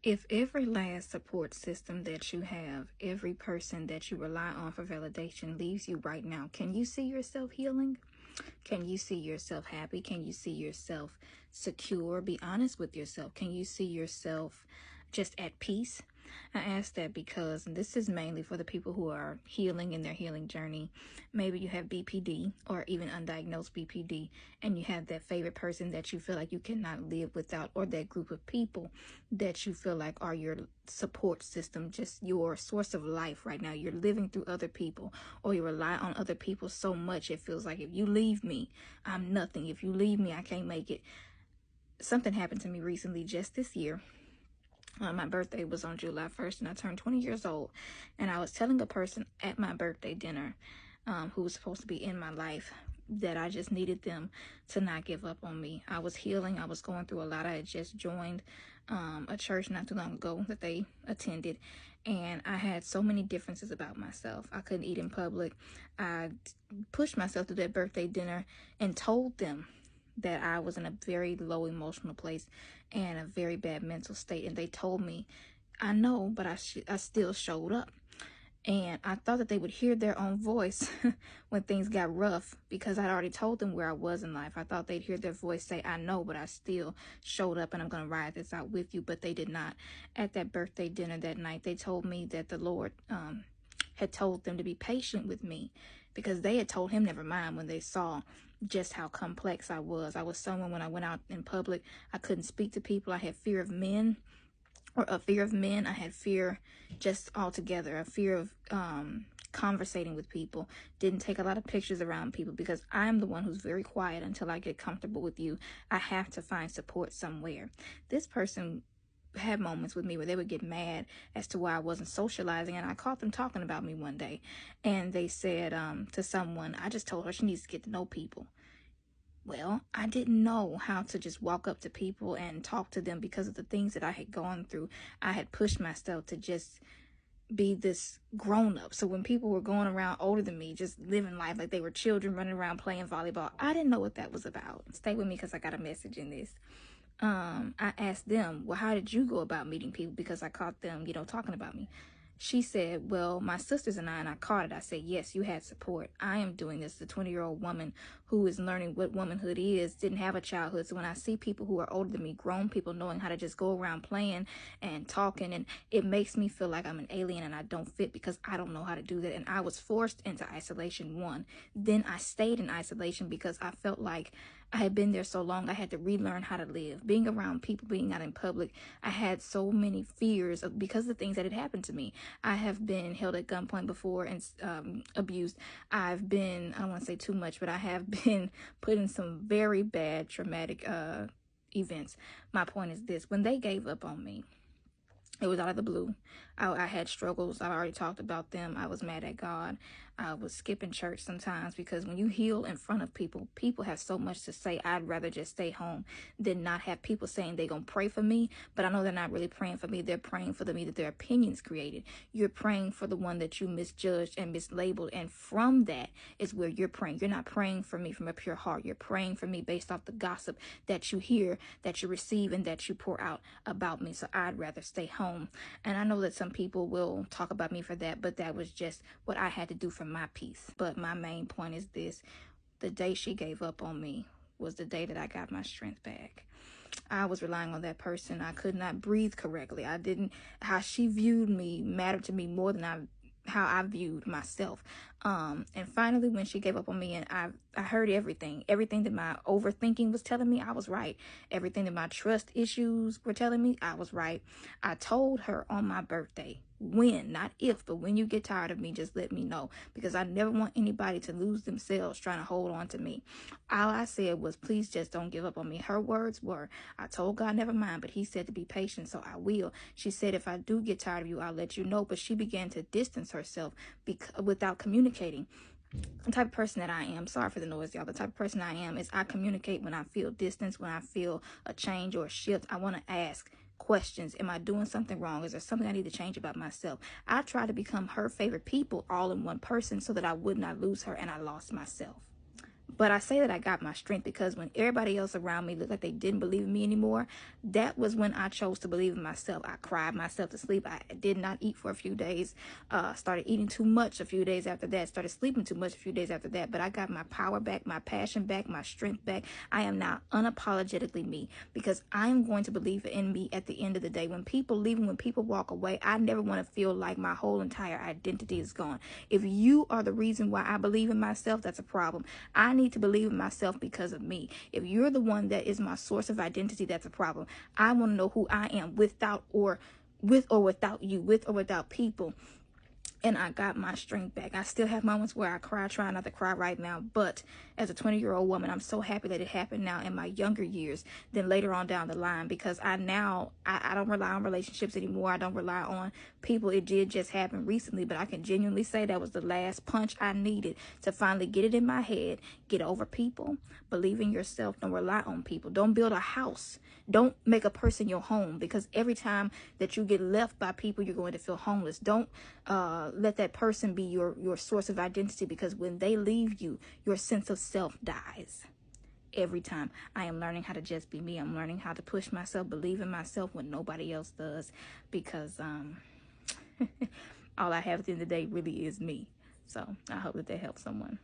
If every last support system that you have, every person that you rely on for validation leaves you right now, can you see yourself healing? Can you see yourself happy? Can you see yourself secure? Be honest with yourself. Can you see yourself just at peace? I ask that because this is mainly for the people who are healing in their healing journey. Maybe you have BPD or even undiagnosed BPD, and you have that favorite person that you feel like you cannot live without, or that group of people that you feel like are your support system, just your source of life right now. You're living through other people, or you rely on other people so much it feels like if you leave me, I'm nothing. If you leave me, I can't make it. Something happened to me recently, just this year. My birthday was on July 1st, and I turned 20 years old. And I was telling a person at my birthday dinner, who was supposed to be in my life, that I just needed them to not give up on me. I was healing. I was going through a lot. I had just joined a church not too long ago that they attended, and I had so many differences about myself. I couldn't eat in public. I pushed myself to that birthday dinner and told them that I was in a very low emotional place and a very bad mental state. And they told me, I know, but I still showed up. And I thought that they would hear their own voice when things got rough, because I'd already told them where I was in life. I thought they'd hear their voice say, I know, but I still showed up, and I'm going to ride this out with you. But they did not. At that birthday dinner that night, they told me that the Lord had told them to be patient with me, because they had told him never mind when they saw just how complex I was. I was someone, when I went out in public, I couldn't speak to people. I had fear of men, or a fear of men. I had fear just altogether, a fear of conversating with people. Didn't take a lot of pictures around people, because I'm the one who's very quiet until I get comfortable with you. I have to find support somewhere. This person had moments with me where they would get mad as to why I wasn't socializing, and I caught them talking about me one day, and they said to someone, I just told her she needs to get to know people. Well, I didn't know how to just walk up to people and talk to them because of the things that I had gone through. I had pushed myself to just be this grown up. So when people were going around older than me, just living life like they were children running around playing volleyball, I didn't know what that was about. Stay with me, because I got a message in this. I asked them, well, how did you go about meeting people? Because I caught them, talking about me. She said, well, my sisters and I caught it. I said, yes, you had support. I am doing this. The 20-year-old woman who is learning what womanhood is, didn't have a childhood. So when I see people who are older than me, grown people, knowing how to just go around playing and talking, and it makes me feel like I'm an alien and I don't fit, because I don't know how to do that. And I was forced into isolation, one. Then I stayed in isolation because I felt like I had been there so long, I had to relearn how to live. Being around people, being out in public, I had so many fears because of the things that had happened to me. I have been held at gunpoint before and abused. I've been, I don't want to say too much, but I have been put in some very bad traumatic events. My point is this: when they gave up on me, it was out of the blue. I had struggles. I already talked about them. I was mad at God. I was skipping church sometimes, because when you heal in front of people, people have so much to say. I'd rather just stay home than not have people saying they're going to pray for me. But I know they're not really praying for me. They're praying for me that their opinions created. You're praying for the one that you misjudged and mislabeled. And from that is where you're praying. You're not praying for me from a pure heart. You're praying for me based off the gossip that you hear, that you receive, and that you pour out about me. So I'd rather stay home. And I know that some people will talk about me for that, but that was just what I had to do for my peace. But my main point is this: the day she gave up on me was the day that I got my strength back. I was relying on that person. I could not breathe correctly. How she viewed me mattered to me more than how I viewed myself. And finally, when she gave up on me, and I heard everything that my overthinking was telling me, I was right. Everything that my trust issues were telling me, I was right. I told her on my birthday, when, not if, but when you get tired of me, just let me know, because I never want anybody to lose themselves trying to hold on to me. All I said was, please just don't give up on me. Her words were, I told God never mind, but he said to be patient, so I will. She said, if I do get tired of you, I'll let you know. But she began to distance herself without communicating. The type of person that I am, sorry for the noise, y'all, the type of person I am is I communicate when I feel distance, when I feel a change or a shift. I want to ask questions. Am I doing something wrong? Is there something I need to change about myself? I try to become her favorite people all in one person so that I would not lose her, and I lost myself. But I say that I got my strength because when everybody else around me looked like they didn't believe in me anymore, that was when I chose to believe in myself. I cried myself to sleep. I did not eat for a few days. Started eating too much a few days after that. Started sleeping too much a few days after that. But I got my power back, my passion back, my strength back. I am now unapologetically me because I am going to believe in me at the end of the day. When people leave and when people walk away, I never want to feel like my whole entire identity is gone. If you are the reason why I believe in myself, that's a problem. I need to believe in myself because of me. If you're the one that is my source of identity, that's a problem. I want to know who I am with or without you, with or without people. And I got my strength back. I still have moments where I cry, try not to cry right now. But as a 20-year-old woman, I'm so happy that it happened now in my younger years than later on down the line. Because I don't rely on relationships anymore. I don't rely on people. It did just happen recently. But I can genuinely say that was the last punch I needed to finally get it in my head. Get over people. Believe in yourself. Don't rely on people. Don't build a house. Don't make a person your home. Because every time that you get left by people, you're going to feel homeless. Don't let that person be your source of identity, because when they leave you, your sense of self dies. Every time. I am learning how to just be me. I'm learning how to push myself, believe in myself when nobody else does, because all I have at the end of the day really is me. So I hope that helps someone.